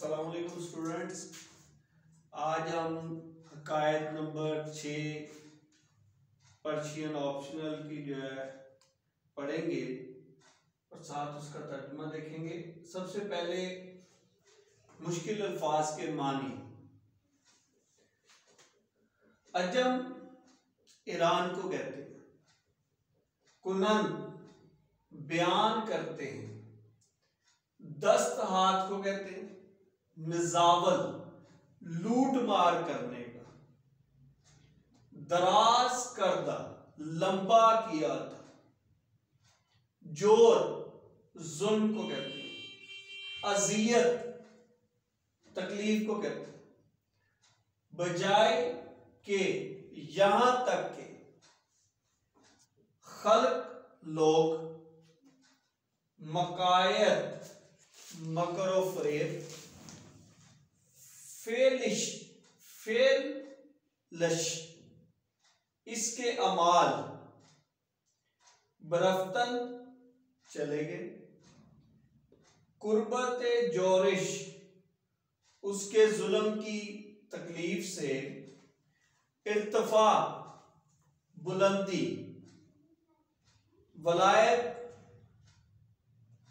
अस्सलाम वालेकुम स्टूडेंट्स। आज हम हकायत नंबर 6 पर्शियन ऑप्शनल की जो है पढ़ेंगे और साथ उसका तर्जुमा देखेंगे। सबसे पहले मुश्किल अल्फाज के मानी। अजम ईरान को कहते हैं, कुनन बयान करते हैं, दस्त हाथ को कहते हैं, निजावल लूट मार करने का, दराज करदा लंबा किया था, जोर जुल्म को कहते हैं, अजियत तकलीफ को कहते हैं, बजाय के यहां तक के, खल्क लोग, मकायत मकरो फरेब, फेलिश फेलश इसके अमाल, बरफ्तन चले गए, कुर्बत जोरिश उसके जुल्म की तकलीफ से, इर्तफा बुलंदी, वलायत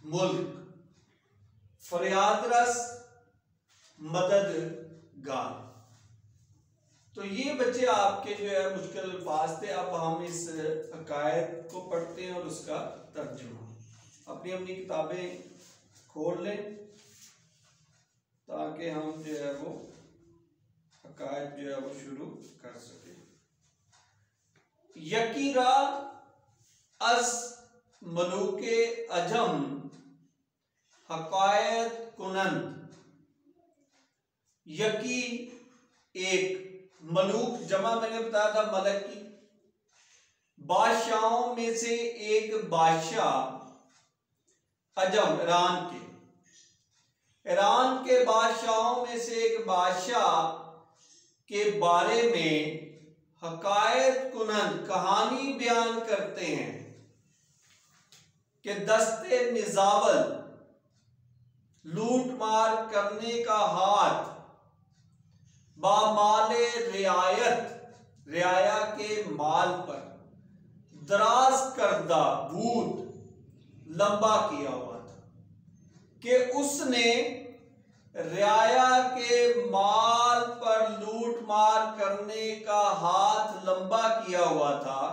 मुल्क, फरियाद रस मददगार। तो ये बच्चे आपके जो है मुश्किल अल्फाज थे। अब हम इस हकायत को पढ़ते हैं और उसका तर्जुमा। अपनी अपनी किताबें खोल लें ताकि हम जो है वो हकायत जो है वो शुरू कर सके। यकीरा अस मलूके अजम हकायत कुनंद। यकी एक, मलूक जमा मैंने बताया था मलक की, बादशाहों में से एक बादशाह, अजम ईरान के बादशाहों में से एक बादशाह के बारे में हकायत कुनंद कहानी बयान करते हैं कि दस्ते निजावल लूट मार करने का हाथ, बामाले रियायत रियाया के माल पर, दराज करदा भूत लंबा किया हुआ था कि उसने रियाया के माल पर लूट मार करने का हाथ लंबा किया हुआ था।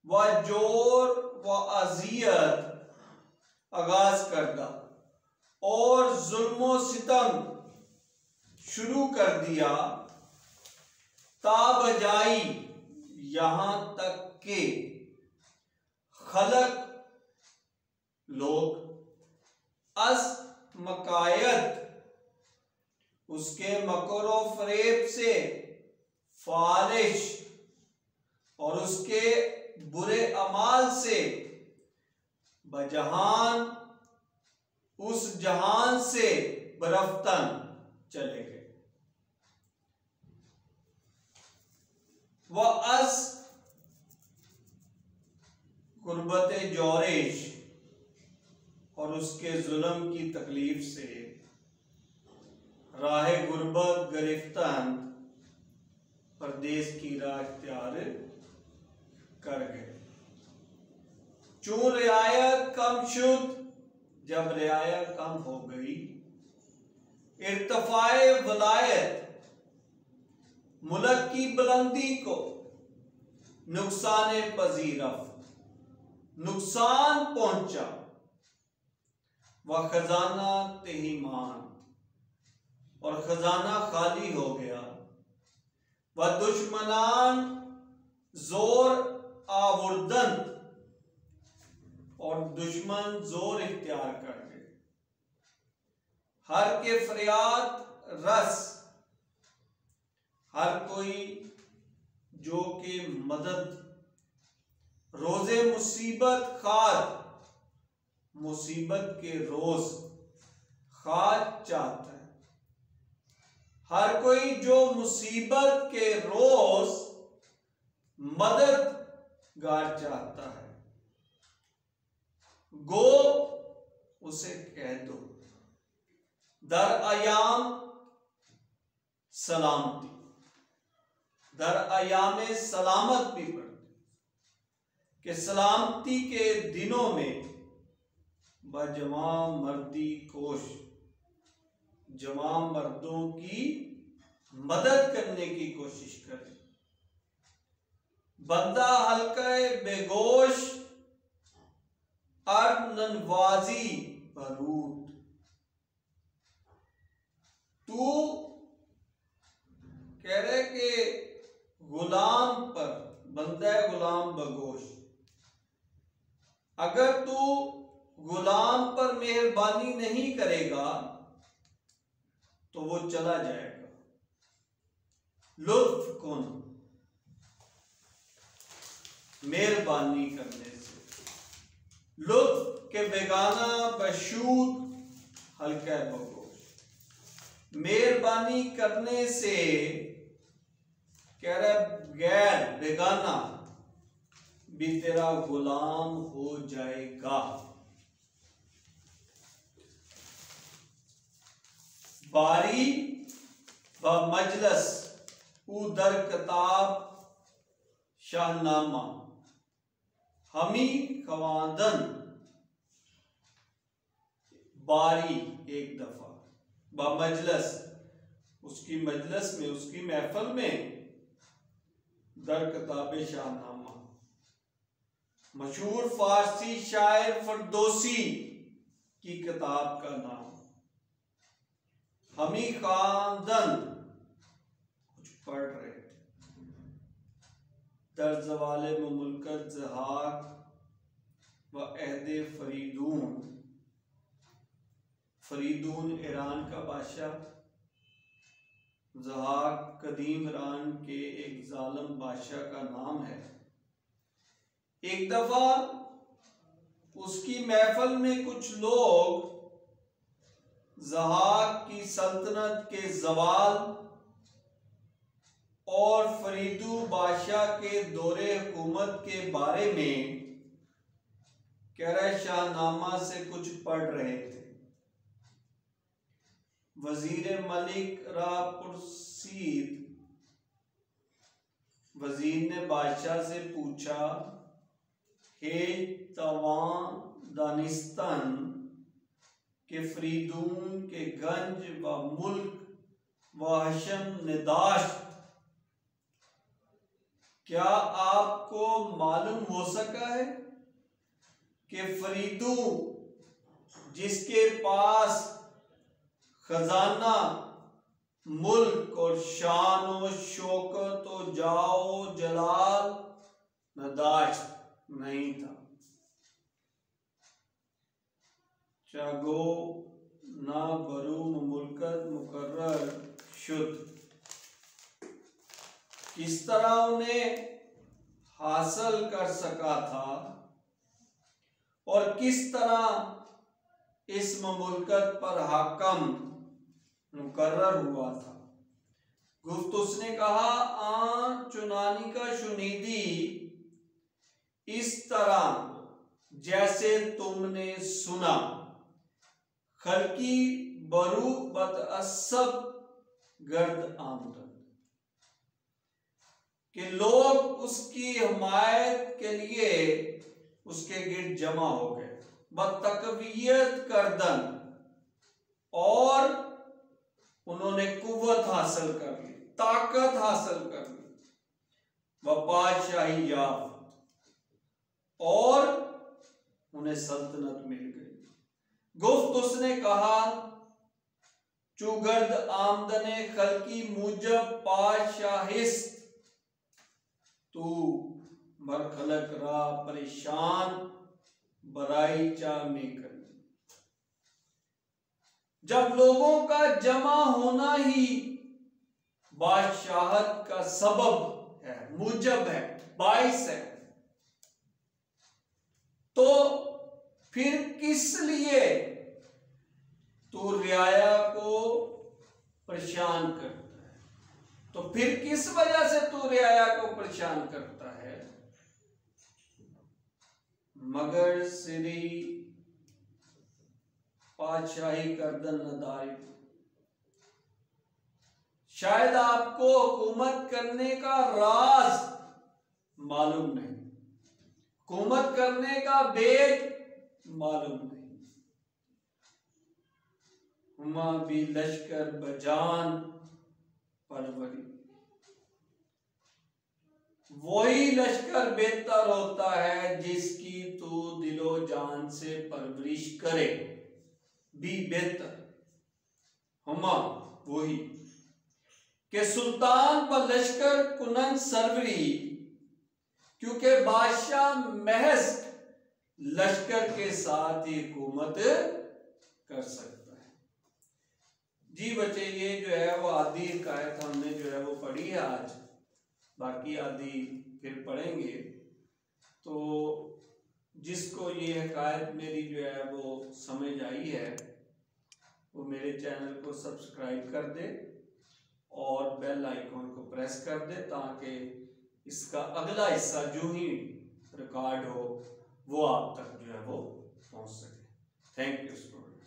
वह जोर व अजियत आगाज करदा और जुल्मो सितम शुरू कर दिया, ताबजाई यहां तक के, खलक लोग, अस मकायत उसके मकरो फरेब से, फालिश और उसके बुरे अमाल से, बजहान उस जहान से, बरफ्तन चले गए। वह अस गुर्बत जोरिश और उसके जुल्म की तकलीफ से, राह गुर्बत गिरफ्तान परदेश की राह इख्तियार कर गए। चूं रियायत कम शुद्ध, जब रियायत कम हो गई, इर्तफाए वलायत मुल्क की बुलंदी को, नुकसान पजीरफ नुकसान पहुंचा, वह खजाना तेहीमान और खजाना खाली हो गया, वह दुश्मनान जोर आवुर्दन और दुश्मन जोर इख्तियार कर गए। हर के फरियाद रस, हर कोई जो के मदद, रोजे मुसीबत खाद, मुसीबत के रोज खाद चाहता है। हर कोई जो मुसीबत के रोज मददगार चाहता है। गो उसे कह दो, दर अयाम सलामती, दर अयाम सलामत भी पढ़ते कि सलामती के दिनों में बजमा मर्दी कोश, जमा मर्दों की मदद करने की कोशिश करें। बंदा हल्का बेगोश और ननवाजी बरूट, तू कह रहे कि गुलाम पर, बंदा गुलाम बगोश, अगर तू गुलाम पर मेहरबानी नहीं करेगा तो वो चला जाएगा। लुत्फ कौन, मेहरबानी करने से, लुत्फ के बेगाना बशूद हल्का बगोश, मेहरबानी करने से कह रहा गैर बेगाना भी तेरा गुलाम हो जाएगा। बारी व मजलस उदर किताब शाहनामा, हमी खवादन, बारी एक दफा, व मजलस उसकी मजलस में, उसकी महफल में, दर किताब शाहनामा, मशहूर फारसी शायर फरदोसी की किताब का नाम। हमी खानदन कुछ पढ़ रहे थे। दर जवाले मुल्कत ज़हाक व अहदे फरीदून, फरीदून ईरान का बादशाह, ज़हाक कदीम ईरान के एक जालिम बादशाह का नाम है। एक दफा उसकी महफल में कुछ लोग ज़हाक की सल्तनत के जवाल और फरीदू बादशाह के दौरे हुकूमत के बारे में कह रहे शाहनामा से कुछ पढ़ रहे थे। वजीर मलिक रा पुरसीद, वजीर ने बादशाह से पूछा, हे तवान दानिस्तान के फरीदून के गंज व मुल्क व हशम निदाश, क्या आपको मालूम हो सका है कि फरीदू जिसके पास खजाना, मुल्क और शान व शौकत व जाओ जलाल नदाश नहीं था, चागो ना बरू मुल्कत मुकर्रर शुद्ध, किस तरह उन्हें हासिल कर सका था और किस तरह इस मुल्कत पर हाकम मुकर्रर हुआ था। गुफ्त उसने कहा, चुनानी का शुनीदी इस तरह जैसे तुमने सुना, खलकी बरू बतअस्सब गर्द आमदन, कि लोग उसकी हिमायत के लिए उसके गिर्द जमा हो गए, बतकवियत करदन, और उन्होंने कुव्वत हासिल कर ली, ताकत हासिल कर ली, व बादशाही याफ्त, और उन्हें सल्तनत मिल गई। गुफ्त उसने कहा, चुगर्द आमदने खलकी मुजब पाशाहिस्त, तू मरखलक रा परेशान बराई चा में कर। जब लोगों का जमा होना ही बादशाहत का सबब है, मुजब है, बाइस है, तो फिर किस लिए तू रियाया को परेशान करता है? तो फिर किस वजह से तू रियाया को परेशान करता है? मगर सिरी पातशाही करदन नदारी, शायद आपको हुकूमत करने का राज मालूम नहीं, हुकूमत करने का भेद मालूम नहीं। हुमा भी लश्कर बजान परवरी, वही लश्कर बेहतर होता है जिसकी तू दिलो जान से परवरिश करे, भी बेहतर। हुमा वही के सुल्तान पर लश्कर कुनन सरवरी, क्योंकि बादशाह महज लश्कर के साथ ही हुकूमत कर सकता है। जी बच्चे, ये जो है वो आधी हिकायत हमने जो है वो पढ़ी है आज, बाकी आधी फिर पढ़ेंगे। तो जिसको ये हिकायत मेरी जो है वो समझ आई है वो मेरे चैनल को सब्सक्राइब कर दे और बेल आइकॉन को प्रेस कर दे, ताकि इसका अगला हिस्सा जो ही रिकॉर्ड हो वो आप तक जो है वो पहुंच सके। Thank you student.